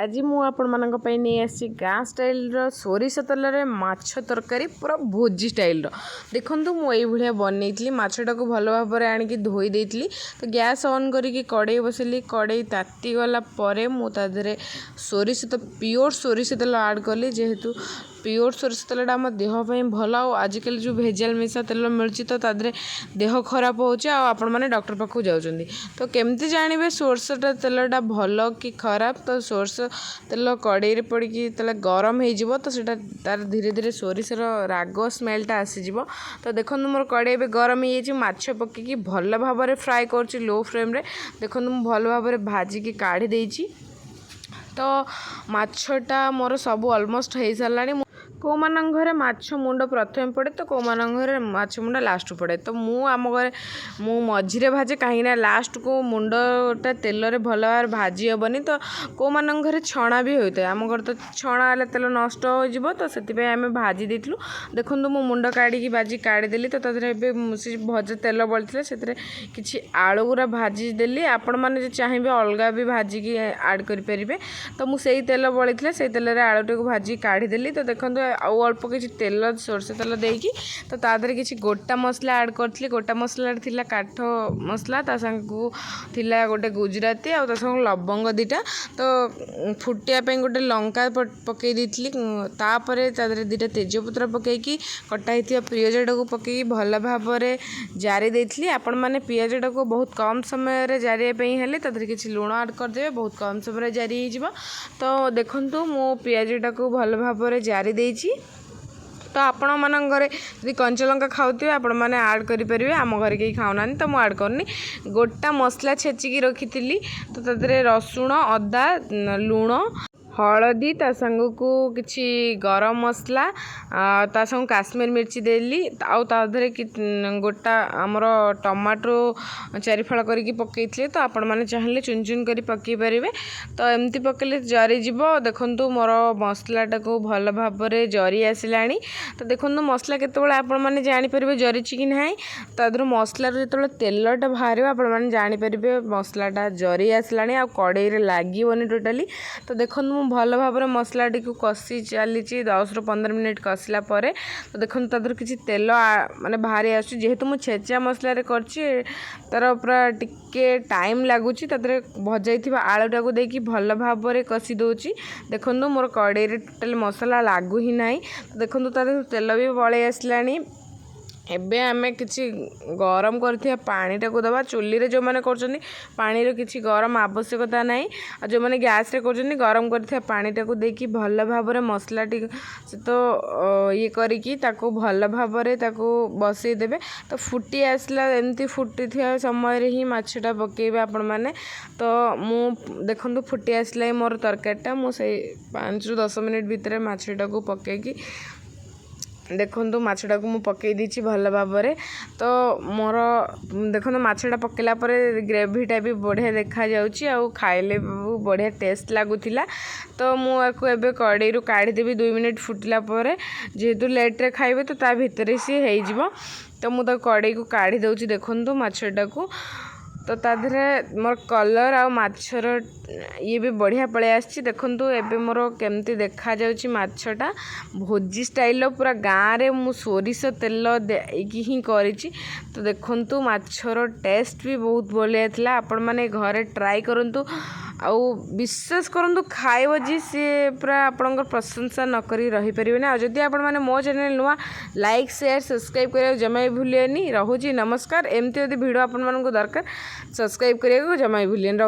आज मुझे नहीं आसी गाँ स्टाइल सोरिष तेल में माछ तरकारी पूरा भोजी स्टाइल देखूँ मुझे बनई माछटा को भल भाव आणिकी धोई देती तो गैस ऑन करके कड़े बसैली कड़े ताती गला मुझे सोरिष तो प्योर सोरिष तेल ऐड कली जेहेतु प्योर सोरिष तेलटा आम देहपाई भल आजिकल जो भेजाल मिशा तेल मिलूँ तो तादरे देह खराब होपन मैंने डॉक्टर पाखु जाऊँगी तो केमती जानवे सोरषटा तेलटा भल कि खराब तो सोरष तेल कड़े पड़ी गरम हो तो सीटा तार धीरे धीरे सोरिषर राग स्मेलटा आसीज तो देखो मोर कड़े गरम हो माछ पकईकि भल भाव में फ्राए कर लो फ्लेम रे देखो भल भाव में भाजिकी काढ़ी देइछि तो माछटा मोर सब ऑलमोस्ट हो सारा कौ मान घरे माछ मुंड प्रथम पड़े तो कौ मान घरे माछ मुंड लास्ट पड़े तो आम घरे मु मझिरे भाजे कहीं लास्ट को मुंडटा तेल रे भल भाव भाजी हेनी तो कौ मान घरे छणा भी होता है आम घर तो छणा हेल्ले तेल नष्ट हो तो से आम भाजी देलु देखो मु मुंड काढ़ी भाजी काढ़ीदेली तो तादे भजा तेल बड़ी से किसी आलू गुरा भाजी देली आपण मैंने चाहिए अलग भी भाजिकी आड करें तो मुझे तेल बड़ी से तेल आलूटा को भाजी काढ़ीदेली तो देखो आउ अल्प किसी तेल सोरष तेल देकी तो तादरे किसी गोटा मसला ऐड करी गोटा मसला थिला काठ मसला ता संगू थिला गोटे गुजराती आ संग लवंग दीटा तो फुटियापाई गोटे लंका पकई देती तापर तादरे दीटा तेजपत्र पकईकी कटा ही पियाजटा को पकईकी भल भाव में जारी देती आपण मैंने पियाजटा को बहुत कम समय जारियापाई हेले तादरे किसी लुण ऐड करदे बहुत कम समय जारी हो तो देखंतु मो पियाजटा को भल भाव में जारी देइछि तो आपण मान घरे यदि कंचा लंका खाऊे आपण मैंने ऐड करेंगे आम घर कहीं खाऊना तो मुझे ऐड करनी गोटा मसला छेचिकी रखी तो तादरे रसुण अदा लुण हलदी ता संग को किसी गरम मसला ता संग काश्मीर मिर्ची देली आउ तादरे कि गोटा आमर टमाटो चारिफाड़ करके पकई तो आपण मैंने चाहिए चुन चुन कर पकई पारे तो एमती पकड़े जरीज देखु मोर मसलाटा को भल भाव में जरी आसला तो देखो मसला केतबेले आपण मैंने जानीपर जरीची कि ना तादर मसलार जो तेलटा बाहर आपण मैंने जानीपर मसलाटा जरी आसला आ कड़े लगे टोटाली तो देखो भल भाव में मसलाटी को कषि चली 10 ରୁ 15 मिनट कसला पर तो देखो तादर किसी तेल माने बाहर आसु जेहेतु मुझे छेचा मसला कर तार पूरा टिके टाइम लगुच भजाई आलूटा को देकी भल भाव में कषि दूची देखो मोर कड़े टोटाल मसला लागू ही ना तो देखो तार तेल भी पलि आसला एबे आमे किसी गरम करथिया पानीटा को दबा चुली रे जो माने करछनी पानी रो किसी गरम आवश्यकता नहीं आ जो माने गैस रे करछनी गरम करथिया पानीटा को देकी भल भाव रे मसला टी से तो ये करिकी ताको भल भाव रे ताको बसई देबे तो फुटी आसला एमती फुटी थिया समय रे ही माछटा पकेबे आपण माने तो मु देखंतु फुटी आसला मोर तरकारीटा मु से 5 ରୁ 10 मिनिट भितर माछटा को पकेकी देखो माछटा को मुझे पकई दी भल भाव में तो मोर देखो माछटा पकला ग्रेवीटा भी बढ़िया देखा जाउची आ खाइले बढ़िया टेस्ट लगुला तो मुझे कड़े काढ़ीदेवी 2 मिनिट फुटला जेहेतु लेट्रे खाइबे तो ता भितर सी हो तो मुझे कड़े को काढ़ी दूची देखो माछटा को तो ताधरे मोर कलर आ माछर ये भी बढ़िया पलि आसी देखु एबे मोर केमती देखा जाउची माछटा भोजी स्टाइल पूरा गाँव रे मु सोरिष तेल देकी ही करिछि तो देखु माछर टेस्ट भी बहुत बढ़िया थिला आपण माने घरे ट्राई करंतु आउ विश्वास करंतु खाइब जी सी पूरा आपणकर प्रशंसा न करी रही परिबे ना जदि आपण माने मो चैनल नुआ लाइक शेयर सब्सक्राइब करिया जमा भूलिएनी रहूची नमस्कार एमती यदि वीडियो आपण मानक दरकार सब्सक्राइब करिया जमा भूलिएनी।